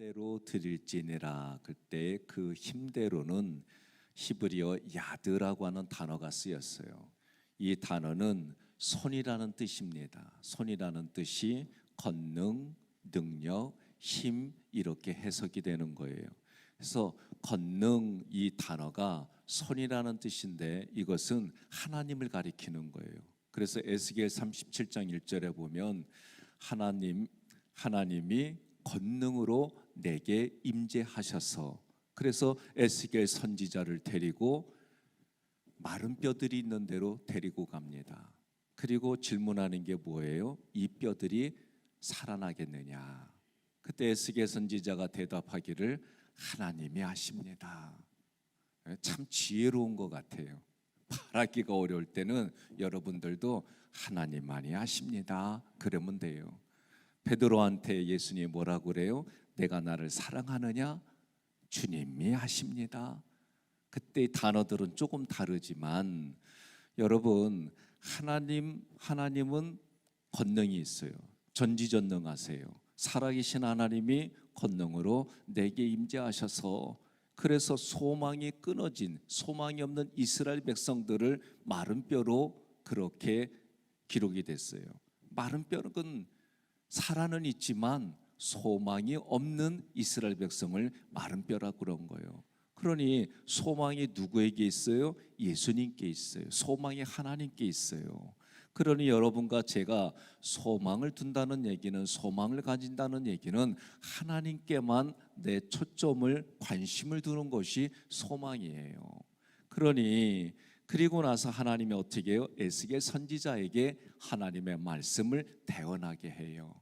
힘대로 드릴지니라. 그때 그 힘대로는 히브리어 야드라고 하는 단어가 쓰였어요. 이 단어는 손이라는 뜻입니다. 손이라는 뜻이 권능, 능력, 힘 이렇게 해석이 되는 거예요. 그래서 권능 이 단어가 손이라는 뜻인데 이것은 하나님을 가리키는 거예요. 그래서 에스겔 37장 1절에 보면 하나님이 권능으로 내게 임재하셔서, 그래서 에스겔 선지자를 데리고 마른 뼈들이 있는 대로 데리고 갑니다. 그리고 질문하는 게 뭐예요? 이 뼈들이 살아나겠느냐? 그때 에스겔 선지자가 대답하기를 하나님이 하십니다. 참 지혜로운 것 같아요. 말하기가 어려울 때는 여러분들도 하나님만이 하십니다. 그러면 돼요. 베드로한테 예수님이 뭐라고 그래요? 내가 나를 사랑하느냐? 주님이 하십니다. 그때 단어들은 조금 다르지만 여러분, 하나님은 권능이 있어요. 전지전능하세요. 살아계신 하나님이 권능으로 내게 임재하셔서, 그래서 소망이 끊어진, 소망이 없는 이스라엘 백성들을 마른 뼈로 그렇게 기록이 됐어요. 마른 뼈는 살아는 있지만 소망이 없는 이스라엘 백성을 마른 뼈라고 그런 거예요. 그러니 소망이 누구에게 있어요? 예수님께 있어요. 소망이 하나님께 있어요. 그러니 여러분과 제가 소망을 둔다는 얘기는, 소망을 가진다는 얘기는 하나님께만 내 초점을, 관심을 두는 것이 소망이에요. 그러니 그리고 나서 하나님이 어떻게 해요? 에스겔 선지자에게 하나님의 말씀을 대언하게 해요.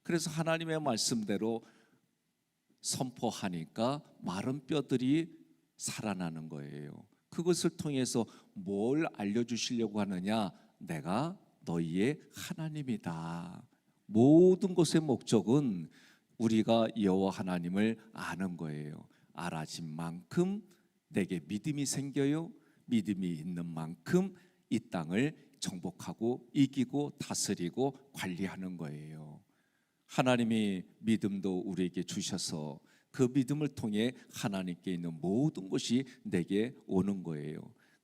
그래서 하나님의 말씀대로 선포하니까 마른 뼈들이 살아나는 거예요. 그것을 통해서 뭘 알려주시려고 하느냐? 내가 너희의 하나님이다. 모든 것의 목적은 우리가 여호와 하나님을 아는 거예요. 알아진 만큼 내게 믿음이 생겨요. 믿음이 있는 만큼 이 땅을 정복하고 이기고 다스리고 관리하는 거예요. 하나님이 믿음도 우리에게 주셔서 그 믿음을 통해 하나님께 있는 모든 것이 내게 오는 거예요.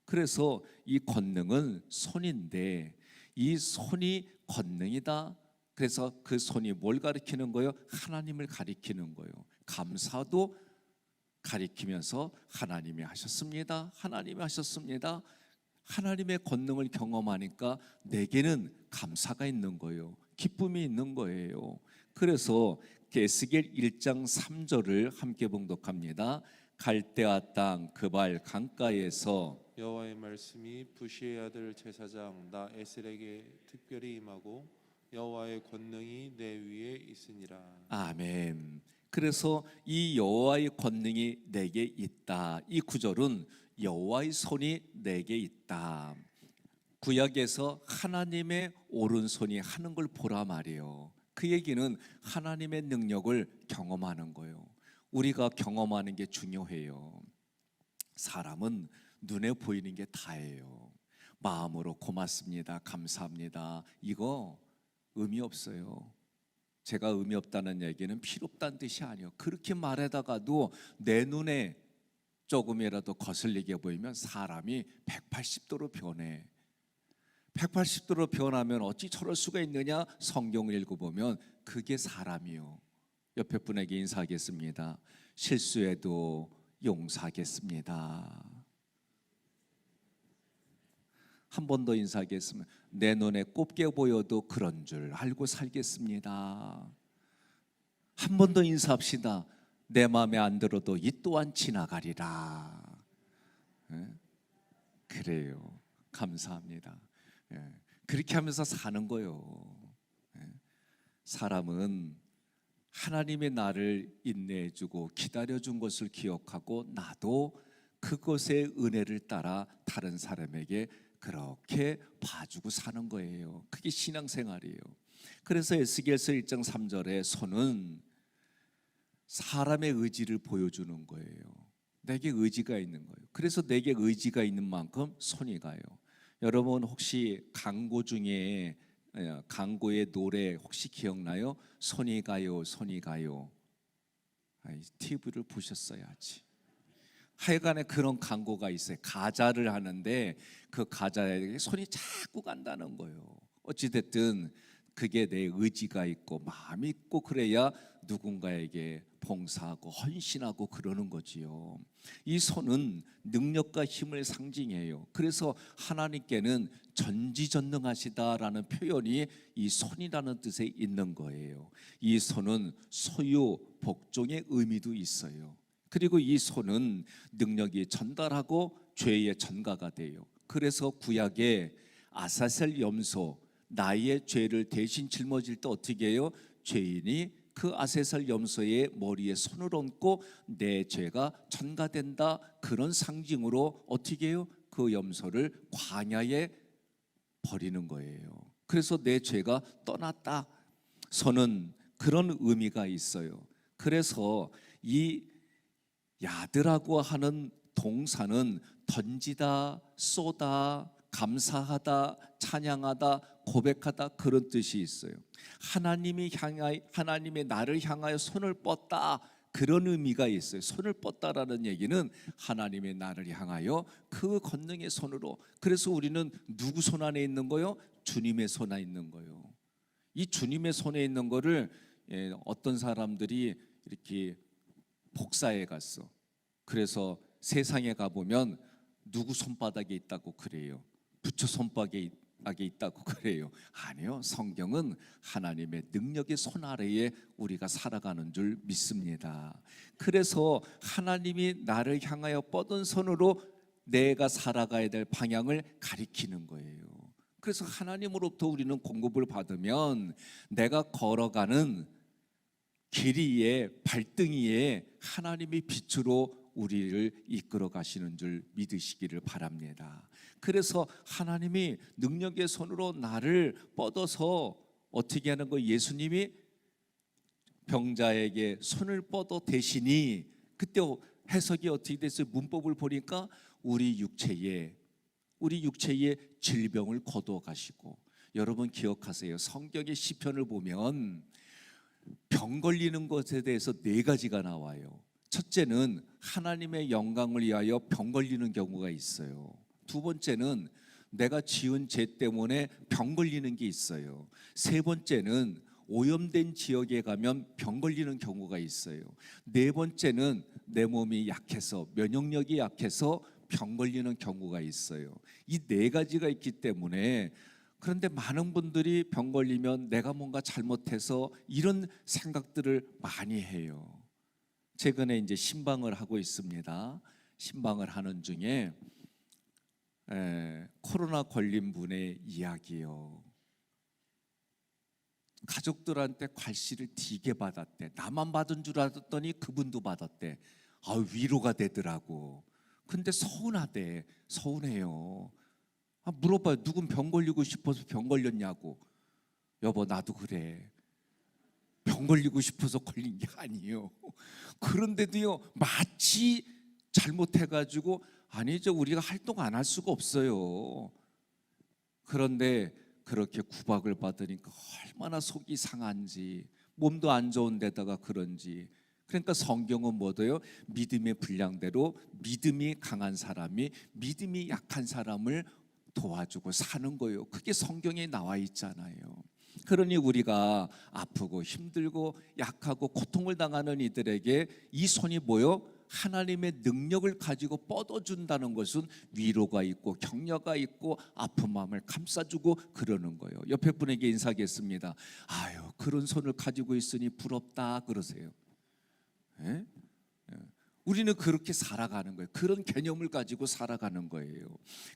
그래서 이 권능은 손인데 이 손이 권능이다. 그래서 그 손이 뭘 가리키는 거예요? 하나님을 가리키는 거예요. 감사도 가리키면서 하나님이 하셨습니다. 하나님이 하셨습니다. 하나님의 권능을 경험하니까 내게는 감사가 있는 거예요. 기쁨이 있는 거예요. 그래서 에스겔 1장 3절을 함께 봉독합니다. 갈대아 땅 그발 강가에서 여호와의 말씀이 부시의 아들 제사장 나에셀에게 특별히 임하고 여호와의 권능이 내 위에 있으니라. 아멘. 그래서 이 여호와의 권능이 내게 있다. 이 구절은 여호와의 손이 내게 있다. 구약에서 하나님의 오른손이 하는 걸 보라 말이에요. 그 얘기는 하나님의 능력을 경험하는 거예요. 우리가 경험하는 게 중요해요. 사람은 눈에 보이는 게 다예요. 마음으로 고맙습니다, 감사합니다, 이거 의미 없어요. 제가 의미 없다는 얘기는 필요 없다는 뜻이 아니에요. 그렇게 말하다가도 내 눈에 조금이라도 거슬리게 보이면 사람이 180도로 변해. 180도로 변하면 어찌 저럴 수가 있느냐? 성경을 읽어보면 그게 사람이요. 옆에 분에게 인사하겠습니다. 실수해도 용서하겠습니다. 한 번 더 인사하겠습니다. 내 눈에 곱게 보여도 그런 줄 알고 살겠습니다. 한 번 더 인사합시다. 내 마음에 안 들어도 이 또한 지나가리라. 그래요. 감사합니다. 그렇게 하면서 사는 거예요. 사람은 하나님의 나를 인내해주고 기다려준 것을 기억하고 나도 그것의 은혜를 따라 다른 사람에게 그렇게 봐주고 사는 거예요. 그게 신앙생활이에요. 그래서 에스겔서 1장 3절에 손은 사람의 의지를 보여주는 거예요. 내게 의지가 있는 거예요. 그래서 내게 의지가 있는 만큼 손이 가요. 여러분 혹시 강고 중에 강고의 노래 혹시 기억나요? 손이 가요, 손이 가요. TV를 보셨어야지. 하여간에 그런 광고가 있어요. 가자를 하는데 그 가자에 손이 자꾸 간다는 거예요. 어찌됐든 그게 내 의지가 있고 마음이 있고 그래야 누군가에게 봉사하고 헌신하고 그러는 거지요. 이 손은 능력과 힘을 상징해요. 그래서 하나님께는 전지전능하시다라는 표현이 이 손이라는 뜻에 있는 거예요. 이 손은 소유, 복종의 의미도 있어요. 그리고 이 손은 능력이 전달하고 죄의 전가가 돼요. 그래서 구약에 아사셀 염소, 나의 죄를 대신 짊어질 때 어떻게 해요? 죄인이 그 아사셀 염소의 머리에 손을 얹고 내 죄가 전가된다, 그런 상징으로 어떻게 해요? 그 염소를 광야에 버리는 거예요. 그래서 내 죄가 떠났다. 손은 그런 의미가 있어요. 그래서 이 야드라고 하는 동사는 던지다, 쏘다, 감사하다, 찬양하다, 고백하다, 그런 뜻이 있어요. 하나님의 나를 향하여 손을 뻗다, 그런 의미가 있어요. 손을 뻗다라는 얘기는 하나님의 나를 향하여 그 권능의 손으로. 그래서 우리는 누구 손 안에 있는 거요? 주님의 손 안에 있는 거요. 이 주님의 손에 있는 거를 어떤 사람들이 이렇게 복사해 갔어. 그래서 세상에 가보면 누구 손바닥에 있다고 그래요? 부처 손바닥에 있다고 그래요? 아니요, 성경은 하나님의 능력의 손 아래에 우리가 살아가는 줄 믿습니다. 그래서 하나님이 나를 향하여 뻗은 손으로 내가 살아가야 될 방향을 가리키는 거예요. 그래서 하나님으로부터 우리는 공급을 받으면 내가 걸어가는 길 위에, 발등위에 하나님이 빛으로 우리를 이끌어 가시는 줄 믿으시기를 바랍니다. 그래서 하나님이 능력의 손으로 나를 뻗어서 어떻게 하는 거? 예수님이 병자에게 손을 뻗어 대시니, 그때 해석이 어떻게 됐어요? 문법을 보니까 우리 육체에 질병을 거두어 가시고. 여러분 기억하세요. 성경의 시편을 보면 병 걸리는 것에 대해서 4가지가 나와요. 첫째는 하나님의 영광을 위하여 병 걸리는 경우가 있어요. 두 번째는 내가 지은 죄 때문에 병 걸리는 게 있어요. 세 번째는 오염된 지역에 가면 병 걸리는 경우가 있어요. 네 번째는 내 몸이 약해서, 면역력이 약해서 병 걸리는 경우가 있어요. 이 4가지가 있기 때문에, 그런데 많은 분들이 병 걸리면 내가 뭔가 잘못해서 이런 생각들을 많이 해요. 최근에 이제 신방을 하고 있습니다. 신방을 하는 중에 코로나 걸린 분의 이야기요. 가족들한테 괄시를 되게 받았대. 나만 받은 줄 알았더니 그분도 받았대. 위로가 되더라고. 근데 서운해요. 물어봐요. 누군 병 걸리고 싶어서 병 걸렸냐고. 여보, 나도 그래. 병 걸리고 싶어서 걸린 게 아니에요. 그런데도요, 마치 잘못해가지고, 아니죠, 우리가 활동 안 할 수가 없어요. 그런데 그렇게 구박을 받으니까 얼마나 속이 상한지, 몸도 안 좋은 데다가 그런지. 그러니까 성경은 뭐래요? 믿음의 분량대로 믿음이 강한 사람이 믿음이 약한 사람을 도와주고 사는 거예요. 그게 성경에 나와 있잖아요. 그러니 우리가 아프고 힘들고 약하고 고통을 당하는 이들에게 이 손이 뭐요? 하나님의 능력을 가지고 뻗어준다는 것은 위로가 있고 격려가 있고 아픈 마음을 감싸주고 그러는 거예요. 옆에 분에게 인사하겠습니다. 그런 손을 가지고 있으니 부럽다 그러세요. 예? 우리는 그렇게 살아가는 거예요. 그런 개념을 가지고 살아가는 거예요.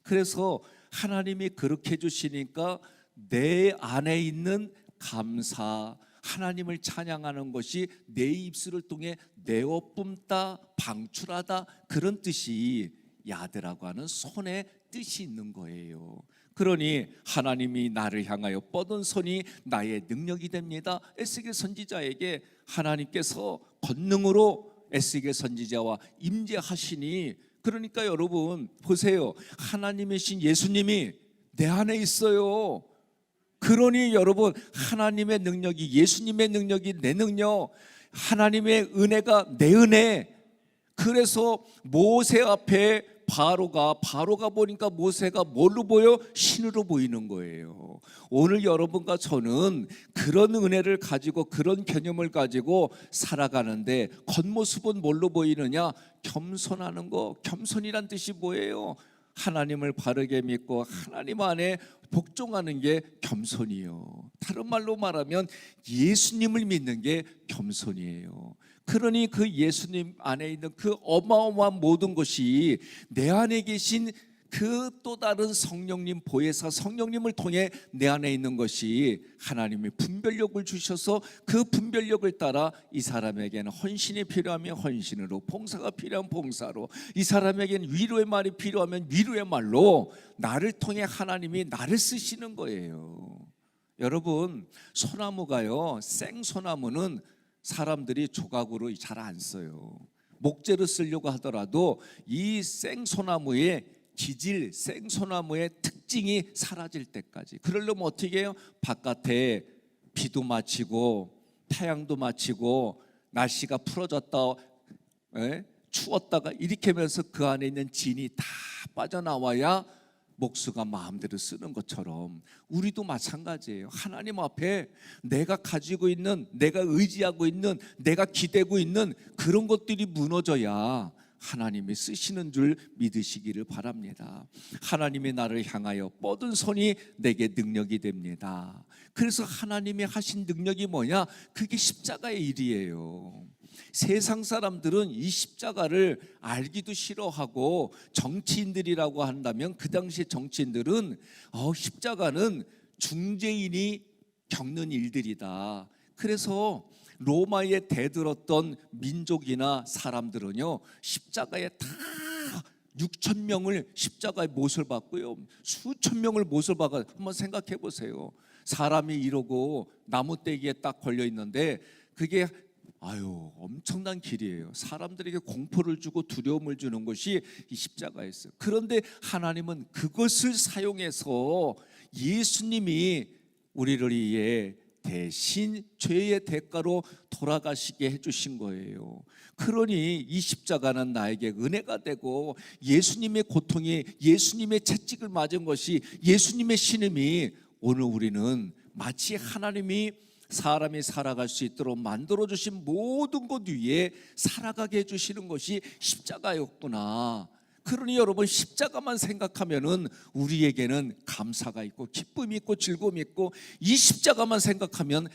그래서 하나님이 그렇게 해주시니까 내 안에 있는 감사, 하나님을 찬양하는 것이 내 입술을 통해 내어 뿜다, 방출하다, 그런 뜻이 야드라고 하는 손에 뜻이 있는 거예요. 그러니 하나님이 나를 향하여 뻗은 손이 나의 능력이 됩니다. 에스겔 선지자에게 하나님께서 권능으로 에스겔 선지자와 임재하시니, 그러니까 여러분 보세요. 하나님이신 예수님이 내 안에 있어요. 그러니 여러분, 하나님의 능력이, 예수님의 능력이 내 능력, 하나님의 은혜가 내 은혜. 그래서 모세 앞에 바로가 보니까 모세가 뭘로 보여? 신으로 보이는 거예요. 오늘 여러분과 저는 그런 은혜를 가지고 그런 개념을 가지고 살아가는데 겉모습은 뭘로 보이느냐? 겸손하는 거. 겸손이란 뜻이 뭐예요? 하나님을 바르게 믿고 하나님 안에 복종하는 게 겸손이에요. 다른 말로 말하면 예수님을 믿는 게 겸손이에요. 그러니 그 예수님 안에 있는 그 어마어마한 모든 것이 내 안에 계신 그 또 다른 성령님 보혜사 성령님을 통해 내 안에 있는 것이 하나님이 분별력을 주셔서 그 분별력을 따라 이 사람에게는 헌신이 필요하면 헌신으로, 봉사가 필요하면 봉사로, 이 사람에게는 위로의 말이 필요하면 위로의 말로 나를 통해 하나님이 나를 쓰시는 거예요. 여러분, 소나무가요, 생소나무는 사람들이 조각으로 잘 안 써요. 목재로 쓰려고 하더라도 이 생소나무의 기질, 생소나무의 특징이 사라질 때까지. 그러려면 어떻게 해요? 바깥에 비도 맞히고 태양도 맞히고 날씨가 풀어졌다 추웠다가 이렇게 하면서 그 안에 있는 진이 다 빠져나와야 목수가 마음대로 쓰는 것처럼 우리도 마찬가지예요. 하나님 앞에 내가 가지고 있는, 내가 의지하고 있는, 내가 기대고 있는 그런 것들이 무너져야 하나님이 쓰시는 줄 믿으시기를 바랍니다. 하나님이 나를 향하여 뻗은 손이 내게 능력이 됩니다. 그래서 하나님이 하신 능력이 뭐냐? 그게 십자가의 일이에요. 세상 사람들은 이 십자가를 알기도 싫어하고, 정치인들이라고 한다면 그 당시 정치인들은 십자가는 중재인이 겪는 일들이다. 그래서 로마에 대들었던 민족이나 사람들은요, 십자가에 다 6천 명을 십자가에 못을 박고요, 수천 명을 못을 박아. 한번 생각해 보세요. 사람이 이러고 나무떼기에 딱 걸려 있는데 그게 엄청난 길이에요. 사람들에게 공포를 주고 두려움을 주는 것이 이 십자가였어요. 그런데 하나님은 그것을 사용해서 예수님이 우리를 위해 대신 죄의 대가로 돌아가시게 해주신 거예요. 그러니 이 십자가는 나에게 은혜가 되고, 예수님의 고통이, 예수님의 채찍을 맞은 것이, 예수님의 신음이 오늘 우리는 마치 하나님이 사람이 살아갈 수 있도록 만들어주신 모든 것 위에 살아가게 해주시는 것이 십자가였구나. 그러니 여러분, 십자가만 생각하면은 우리에게는 감사가 있고 기쁨이 있고 즐거움이 있고, 이 십자가만 생각하면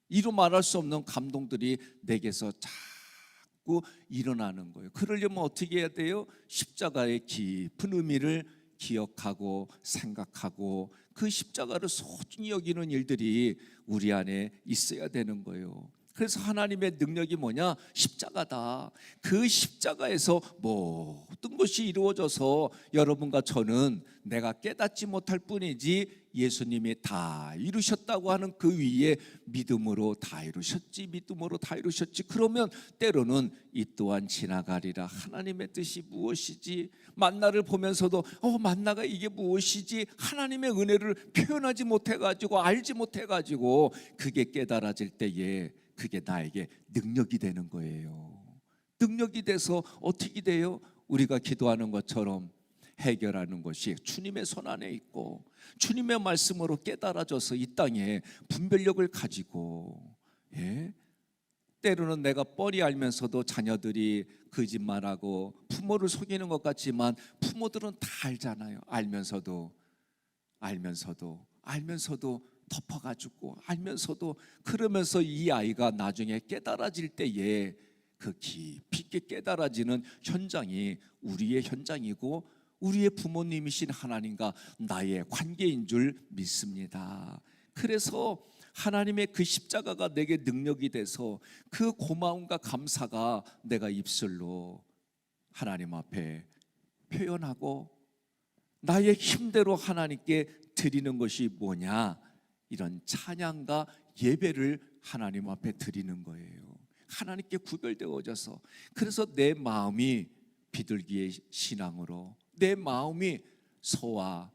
이루 말할 수 없는 감동들이 내게서 자꾸 일어나는 거예요. 그러려면 어떻게 해야 돼요? 십자가의 깊은 의미를 기억하고 생각하고 그 십자가를 소중히 여기는 일들이 우리 안에 있어야 되는 거예요. 그래서 하나님의 능력이 뭐냐? 십자가다. 그 십자가에서 모든 것이 이루어져서 여러분과 저는 내가 깨닫지 못할 뿐이지 예수님이 다 이루셨다고 하는 그 위에 믿음으로 다 이루셨지, 믿음으로 다 이루셨지. 그러면 때로는 이 또한 지나가리라. 하나님의 뜻이 무엇이지? 만나를 보면서도 만나가 이게 무엇이지? 하나님의 은혜를 표현하지 못해가지고, 알지 못해가지고 그게 깨달아질 때에 그게 나에게 능력이 되는 거예요. 능력이 돼서 어떻게 돼요? 우리가 기도하는 것처럼 해결하는 것이 주님의 손 안에 있고, 주님의 말씀으로 깨달아져서 이 땅에 분별력을 가지고, 때로는 내가 뻔히 알면서도 자녀들이 거짓말하고 부모를 속이는 것 같지만 부모들은 다 알잖아요. 알면서도 덮어가지고, 알면서도. 그러면서 이 아이가 나중에 깨달아질 때에 그 깊이 있게 깨달아지는 현장이 우리의 현장이고, 우리의 부모님이신 하나님과 나의 관계인 줄 믿습니다. 그래서 하나님의 그 십자가가 내게 능력이 돼서 그 고마움과 감사가 내가 입술로 하나님 앞에 표현하고 나의 힘대로 하나님께 드리는 것이 뭐냐? 이런 찬양과 예배를 하나님 앞에 드리는 거예요. 하나님께 구별되어져서. 그래서 내 마음이 비둘기의 신앙으로, 내 마음이 소와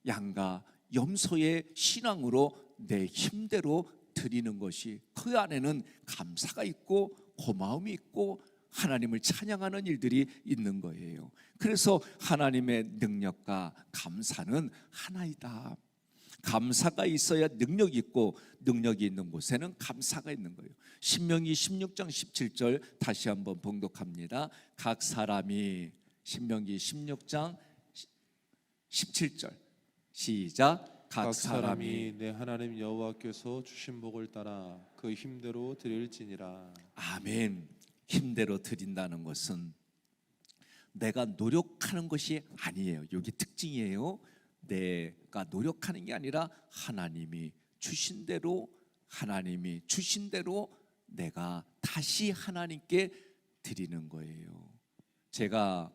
양과 염소의 신앙으로 내 힘대로 드리는 것이 그 안에는 감사가 있고 고마움이 있고 하나님을 찬양하는 일들이 있는 거예요. 그래서 하나님의 능력과 감사는 하나이다. 감사가 있어야 능력이 있고 능력이 있는 곳에는 감사가 있는 거예요. 신명기 16장 17절 다시 한번 봉독합니다. 각 사람이 신명기 16장 17절 시작. 각 사람이 내 하나님 여호와께서 주신 복을 따라 그 힘대로 드릴지니라. 아멘. 힘대로 드린다는 것은 내가 노력하는 것이 아니에요. 여기 특징이에요. 내가 노력하는 게 아니라 하나님이 주신 대로 내가 다시 하나님께 드리는 거예요. 제가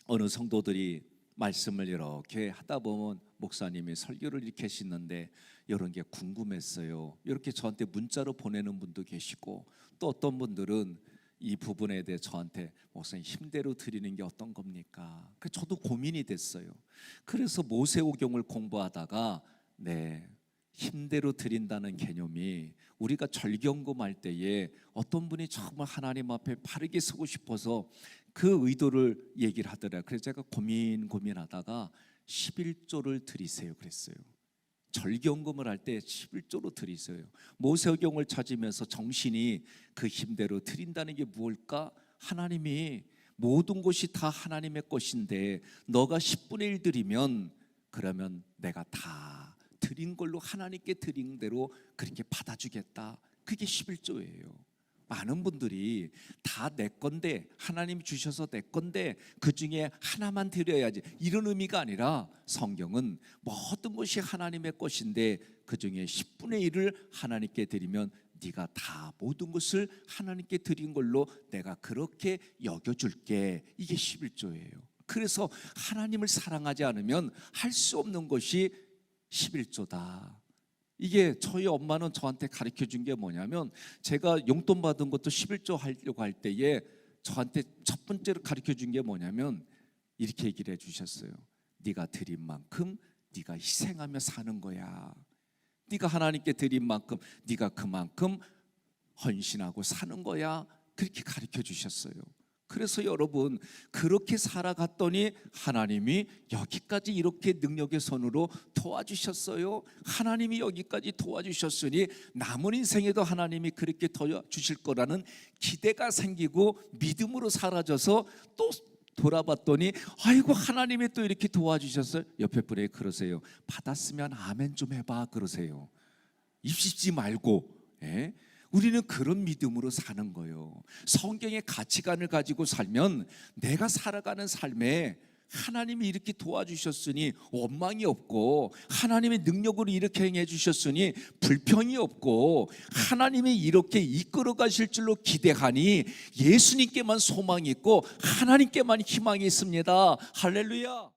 어느 성도들이 말씀을 이렇게 하다 보면 목사님이 설교를 이렇게 하시는데 이런 게 궁금했어요. 이렇게 저한테 문자로 보내는 분도 계시고 또 어떤 분들은 이 부분에 대해 저한테 목사님 힘대로 드리는 게 어떤 겁니까? 그래서 저도 고민이 됐어요. 그래서 모세오경을 공부하다가 힘대로 드린다는 개념이 우리가 절경금할 때에 어떤 분이 정말 하나님 앞에 바르게 서고 싶어서 그 의도를 얘기를 하더라고요. 그래서 제가 고민하다가 11조를 드리세요 그랬어요. 절경금을 할 때 11조로 드리세요. 모세오경을 찾으면서 정신이 그 힘대로 드린다는 게 무엇일까? 하나님이 모든 것이 다 하나님의 것인데 너가 10분의 1 드리면 그러면 내가 다 드린 걸로 하나님께 드린 대로 그렇게 받아주겠다. 그게 11조예요. 많은 분들이 다 내 건데 하나님이 주셔서 내 건데 그중에 하나만 드려야지 이런 의미가 아니라 성경은 모든 것이 하나님의 것인데 그중에 10분의 1을 하나님께 드리면 네가 다 모든 것을 하나님께 드린 걸로 내가 그렇게 여겨줄게. 이게 11조예요. 그래서 하나님을 사랑하지 않으면 할 수 없는 것이 11조다. 이게 저희 엄마는 저한테 가르쳐 준 게 뭐냐면 제가 용돈 받은 것도 11조 하려고 할 때에 저한테 첫 번째로 가르쳐 준 게 뭐냐면 이렇게 얘기를 해주셨어요. 네가 드린 만큼 네가 희생하며 사는 거야. 네가 하나님께 드린 만큼 네가 그만큼 헌신하고 사는 거야. 그렇게 가르쳐 주셨어요. 그래서 여러분 그렇게 살아갔더니 하나님이 여기까지 이렇게 능력의 손으로 도와주셨어요. 하나님이 여기까지 도와주셨으니 남은 인생에도 하나님이 그렇게 도와주실 거라는 기대가 생기고 믿음으로 사라져서 또 돌아봤더니 아이고 하나님이 또 이렇게 도와주셨어요. 옆에 분에게 그러세요. 받았으면 아멘 좀 해봐 그러세요. 입씹지 말고. 우리는 그런 믿음으로 사는 거예요. 성경의 가치관을 가지고 살면 내가 살아가는 삶에 하나님이 이렇게 도와주셨으니 원망이 없고 하나님의 능력으로 이렇게 행해 주셨으니 불평이 없고 하나님이 이렇게 이끌어 가실 줄로 기대하니 예수님께만 소망이 있고 하나님께만 희망이 있습니다. 할렐루야.